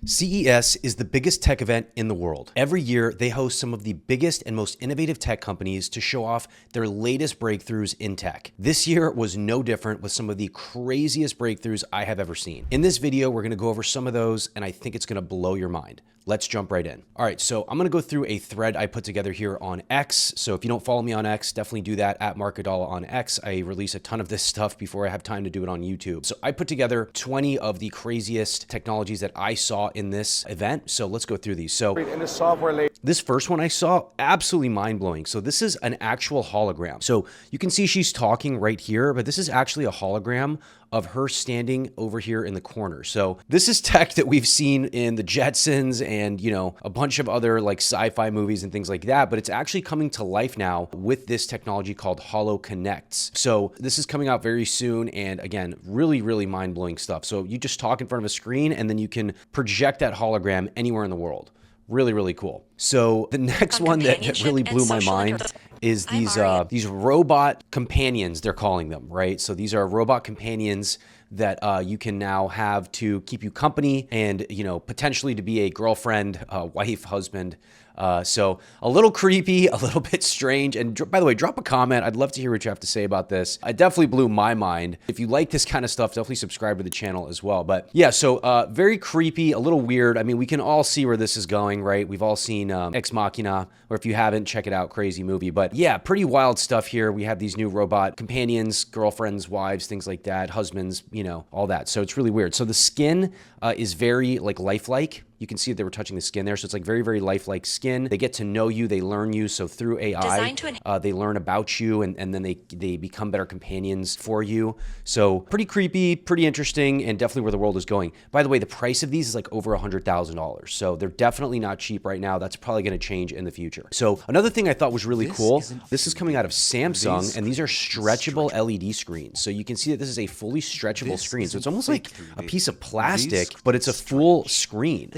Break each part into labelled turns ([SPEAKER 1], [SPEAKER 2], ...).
[SPEAKER 1] CES is the biggest tech event in the world. Every year, they host some of the biggest and most innovative tech companies to show off their latest breakthroughs in tech. This year was no different, with some of the craziest breakthroughs I have ever seen. In this video, we're gonna go over some of those, and I think it's gonna blow your mind. Let's jump right in. All right, so I'm gonna go through a thread I put together here on X. So if you don't follow me on X, definitely do that at Mark Gadala on X. I release a ton of this stuff before I have time to do it on YouTube. So I put together 20 of the craziest technologies that I saw in this event. So let's go through these. So
[SPEAKER 2] In the software
[SPEAKER 1] this first one I saw, absolutely mind-blowing. So this is an actual hologram. So you can see she's talking right here, but this is actually a hologram of her standing over here in the corner. So this is tech that we've seen in the Jetsons and, you know, a bunch of other like sci-fi movies and things like that, but it's actually coming to life now with this technology called HoloConnects. So this is coming out very soon, and again, really, really mind-blowing stuff. So you just talk in front of a screen and then you can project that hologram anywhere in the world. Really, really cool. So the next one that really blew my mind is these robot companions, they're calling them, right? So these are robot companions that you can now have to keep you company and, you know, potentially to be a girlfriend, wife, husband. So a little creepy, a little bit strange. And by the way, drop a comment. I'd love to hear what you have to say about this. It definitely blew my mind. If you like this kind of stuff, definitely subscribe to the channel as well. But yeah, so very creepy, a little weird. I mean, we can all see where this is going, right? We've all seen Ex Machina, or if you haven't, check it out, crazy movie. But yeah, pretty wild stuff here. We have these new robot companions, girlfriends, wives, things like that, husbands, you know, all that. So it's really weird. So the skin is very like lifelike. You can see that they were touching the skin there. So it's like very, very lifelike skin. They get to know you. They learn you. So through AI, they learn about you, and then they become better companions for you. So pretty creepy, pretty interesting, and definitely where the world is going. By the way, the price of these is like over $100,000. So they're definitely not cheap right now. That's probably going to change in the future. So another thing I thought was really cool, this is coming out of Samsung, and these are stretchable LED screens. So you can see that this is a fully stretchable screen. So it's almost like a piece of plastic, but it's a full screen.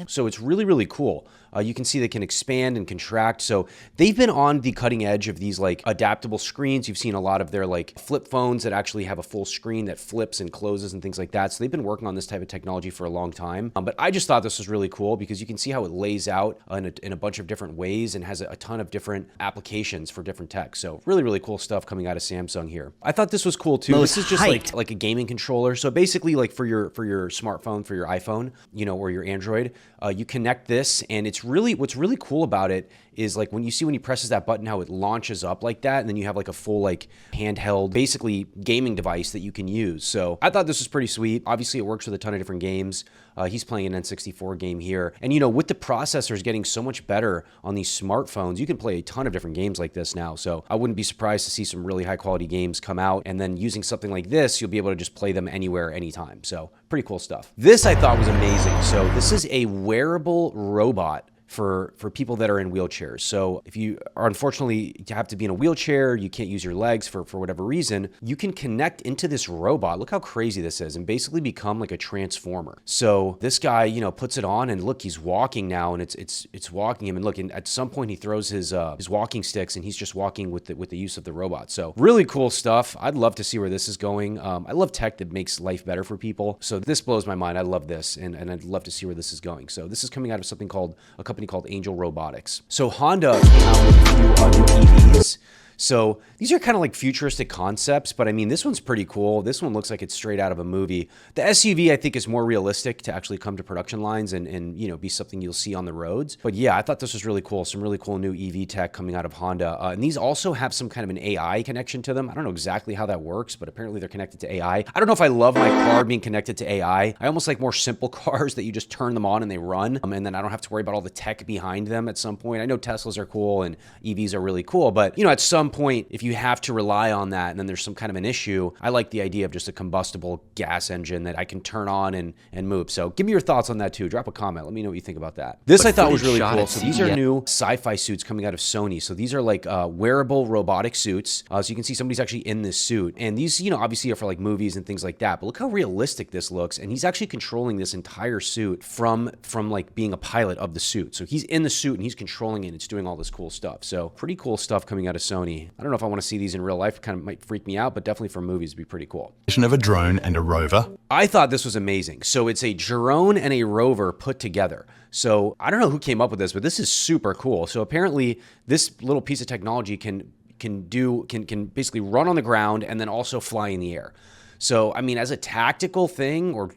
[SPEAKER 1] So it's really, really cool. You can see they can expand and contract. So they've been on the cutting edge of these like adaptable screens. You've seen a lot of their like flip phones that actually have a full screen that flips and closes and things like that. So they've been working on this type of technology for a long time. But I just thought this was really cool because you can see how it lays out in a bunch of different ways and has a ton of different applications for different tech. So really, really cool stuff coming out of Samsung here. I thought this was cool too. This is just like a gaming controller. So basically like for your smartphone, for your iPhone, you know, or your Android, you connect this, and it's really, what's really cool about it is like when he presses that button, how it launches up like that, and then you have like a full like handheld, basically gaming device that you can use. So I thought this was pretty sweet. Obviously, it works with a ton of different games. He's playing an N64 game here. And you know, with the processors getting so much better on these smartphones, you can play a ton of different games like this now. So I wouldn't be surprised to see some really high quality games come out. And then using something like this, you'll be able to just play them anywhere, anytime. So pretty cool stuff. This I thought was amazing. So this is a wearable robot for people that are in wheelchairs. So if you are unfortunately you have to be in a wheelchair, you can't use your legs for whatever reason, you can connect into this robot. Look how crazy this is, and basically become like a transformer. So this guy, you know, puts it on, and look, he's walking now, and it's walking him. And look, and at some point he throws his walking sticks, and he's just walking with the use of the robot. So really cool stuff. I'd love to see where this is going. I love tech that makes life better for people. So this blows my mind. I love this, and I'd love to see where this is going. So this is coming out of something called a company called Angel Robotics. So Honda came out with a few new EVs. So these are kind of like futuristic concepts, but I mean, this one's pretty cool. This one looks like it's straight out of a movie. The SUV, I think, is more realistic to actually come to production lines and you know, be something you'll see on the roads. But yeah, I thought this was really cool. Some really cool new EV tech coming out of Honda. And these also have some kind of an AI connection to them. I don't know exactly how that works, but apparently they're connected to AI. I don't know if I love my car being connected to AI. I almost like more simple cars that you just turn them on and they run. And then I don't have to worry about all the tech behind them at some point. I know Teslas are cool and EVs are really cool, but you know, at some point, if you have to rely on that and then there's some kind of an issue, I like the idea of just a combustible gas engine that I can turn on and move. So give me your thoughts on that too. Drop a comment. Let me know what you think about that. This I thought was really cool. So these are new sci-fi suits coming out of Sony. So these are like wearable robotic suits. So you can see somebody's actually in this suit. And these, you know, obviously are for like movies and things like that. But look how realistic this looks. And he's actually controlling this entire suit from like being a pilot of the suit. So he's in the suit and he's controlling it. And it's doing all this cool stuff. So pretty cool stuff coming out of Sony. definitely, I don't know if I want to see these in real life. It kind of might freak me out, but definitely for movies would be pretty cool.
[SPEAKER 2] Of a drone and a rover.
[SPEAKER 1] I thought this was amazing. So it's a drone and a rover put together. So I don't know who came up with this, but this is super cool. So apparently this little piece of technology can basically run on the ground and then also fly in the air. So, I mean, as a tactical thing, or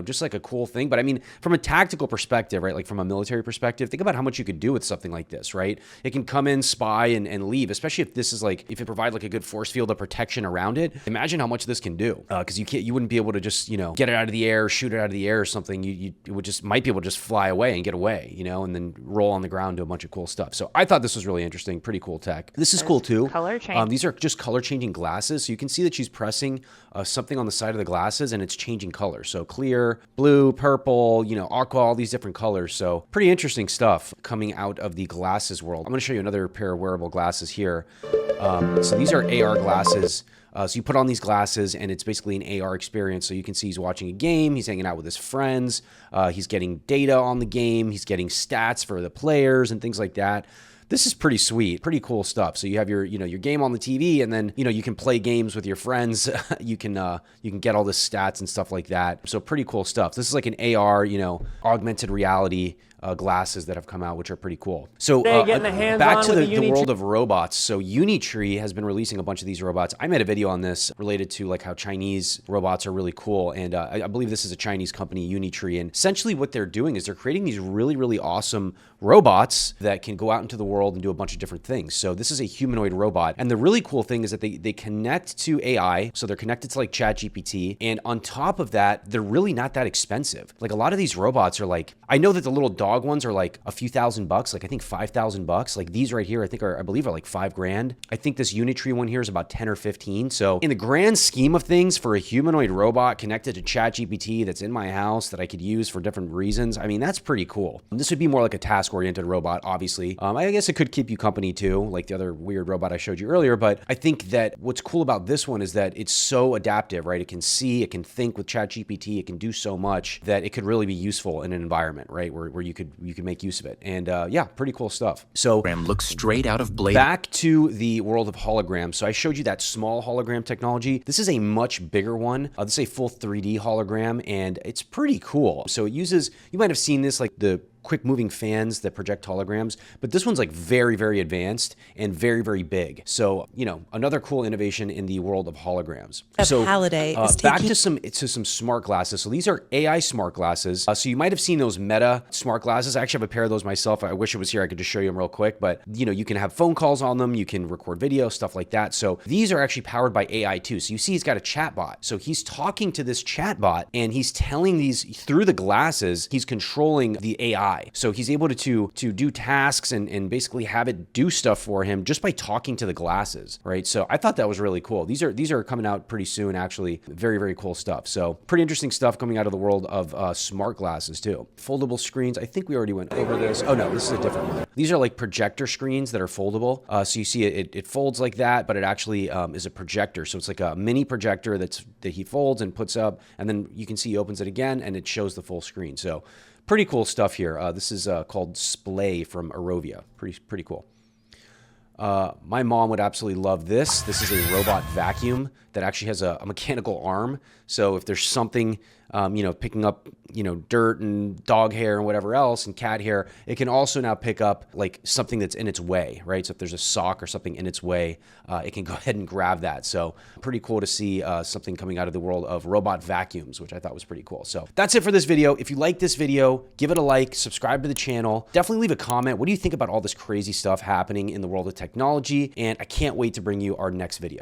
[SPEAKER 1] just like a cool thing. But I mean, from a tactical perspective, right? Like from a military perspective, think about how much you could do with something like this, right? It can come in, spy, and leave, especially if this is like, if it provides like a good force field of protection around it. Imagine how much this can do. Because you wouldn't be able to just, get it out of the air, shoot it out of the air or something. You might be able to just fly away and get away, and then roll on the ground, do a bunch of cool stuff. So I thought this was really interesting, pretty cool tech. This is cool too.
[SPEAKER 3] Color change.
[SPEAKER 1] These are just color changing glasses. So you can see that she's pressing something on the side of the glasses and it's changing color. So clear, blue, purple, aqua, all these different colors. So pretty interesting stuff coming out of the glasses world. I'm going to show you another pair of wearable glasses here. So these are AR glasses. So you put on these glasses and it's basically an AR experience. So you can see he's watching a game, he's hanging out with his friends, he's getting data on the game, he's getting stats for the players and things like that. This is pretty sweet, pretty cool stuff. So you have your game on the TV, and then you can play games with your friends. you can get all the stats and stuff like that. So pretty cool stuff. This is like an AR, augmented reality glasses that have come out, which are pretty cool. So back to the world of robots. So Unitree has been releasing a bunch of these robots. I made a video on this related to like how Chinese robots are really cool. And I believe this is a Chinese company, Unitree. And essentially what they're doing is they're creating these really, really awesome robots that can go out into the world and do a bunch of different things. So this is a humanoid robot. And the really cool thing is that they connect to AI. So they're connected to like ChatGPT. And on top of that, they're really not that expensive. Like a lot of these robots are like, I know that the little dog ones are like a few $1,000s, like I think $5,000. Like these right here, I believe are like $5,000. I think this Unitree one here is about 10 or 15. So in the grand scheme of things, for a humanoid robot connected to ChatGPT that's in my house that I could use for different reasons, I mean, that's pretty cool. This would be more like a task-oriented robot, obviously. I guess it could keep you company too, like the other weird robot I showed you earlier. But I think that what's cool about this one is that it's so adaptive, right? It can see, it can think with ChatGPT, it can do so much that it could really be useful in an environment, right? Where you could make use of it. And yeah, pretty cool stuff. So
[SPEAKER 2] looks straight out of Blade.
[SPEAKER 1] Back to the world of holograms. So I showed you that small hologram technology. This is a much bigger one. This is a full 3D hologram, and it's pretty cool. So it uses, you might have seen this, like the quick moving fans that project holograms, but this one's like very, very advanced and very, very big. So, another cool innovation in the world of holograms. So back to some smart glasses. So these are AI smart glasses. So you might have seen those Meta smart glasses. I actually have a pair of those myself. I wish it was here. I could just show you them real quick, but you can have phone calls on them. You can record video, stuff like that. So these are actually powered by AI too. So you see he's got a chat bot. So he's talking to this chat bot and he's telling these through the glasses, he's controlling the AI. So he's able to do tasks and basically have it do stuff for him just by talking to the glasses, right? So I thought that was really cool. These are coming out pretty soon, actually. Very, very cool stuff. So pretty interesting stuff coming out of the world of smart glasses too. Foldable screens. I think we already went over this. Oh no, this is a different one. These are like projector screens that are foldable. So you see it folds like that, but it actually is a projector. So it's like a mini projector that he folds and puts up, and then you can see he opens it again and it shows the full screen. So pretty cool stuff here. This is called Splay from Arovia. Pretty cool. My mom would absolutely love this. This is a robot vacuum that actually has a mechanical arm. So if there's something, picking up, dirt and dog hair and whatever else and cat hair, it can also now pick up like something that's in its way, right? So if there's a sock or something in its way, it can go ahead and grab that. So pretty cool to see something coming out of the world of robot vacuums, which I thought was pretty cool. So that's it for this video. If you like this video, give it a like, subscribe to the channel, definitely leave a comment. What do you think about all this crazy stuff happening in the world of technology? And I can't wait to bring you our next video.